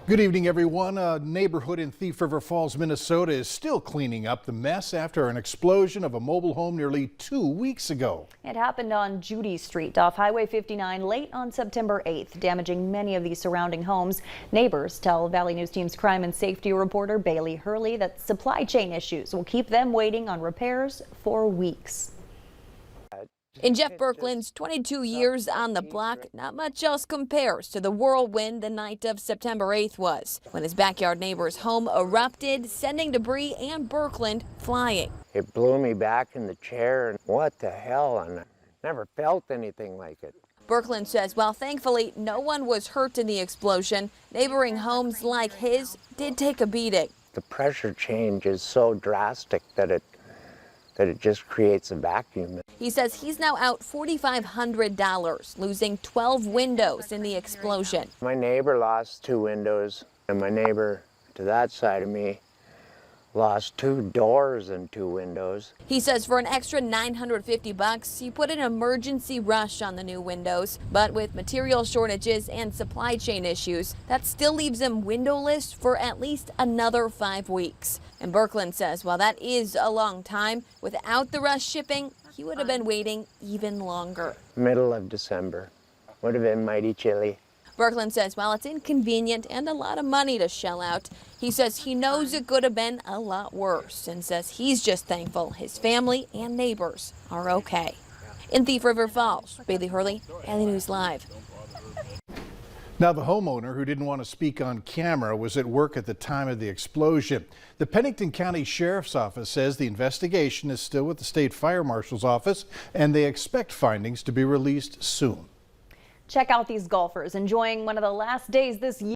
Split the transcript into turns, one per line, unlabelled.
Good evening, everyone. A neighborhood in Thief River Falls, Minnesota is still cleaning up the mess after an explosion of a mobile home nearly 2 weeks ago.
It happened on Judy Street off Highway 59 late on September 8th, damaging many of the surrounding homes. Neighbors tell Valley News Team's crime and safety reporter Bailey Hurley that supply chain issues will keep them waiting on repairs for weeks.
In Jeff Berkland's 22 years on the block, not much else compares to the whirlwind the night of September 8th was, when his backyard neighbor's home erupted, sending debris and Berkland flying.
It blew me back in the chair, and what the hell, and I never felt anything like it.
Berkland says while thankfully no one was hurt in the explosion, neighboring homes like his did take a beating.
The pressure change is so drastic that it just creates a vacuum.
He says he's now out $4,500, losing 12 windows in the explosion.
My neighbor lost 2 windows, and my neighbor to that side of me lost 2 doors and 2 windows.
He says for an extra $950, he put an emergency rush on the new windows, but with material shortages and supply chain issues, that still leaves him windowless for at least another 5 weeks. And Berkland says while that is a long time, without the rush shipping, he would have been waiting even longer.
Middle of December. Would have been mighty chilly.
Berkland says while it's inconvenient and a lot of money to shell out, he says he knows it could have been a lot worse and says he's just thankful his family and neighbors are okay. In Thief River Falls, Bailey Hurley, Valley News Live.
Now, the homeowner who didn't want to speak on camera was at work at the time of the explosion. The Pennington County Sheriff's Office says the investigation is still with the State Fire Marshal's office and they expect findings to be released soon.
Check out these golfers enjoying one of the last days this year.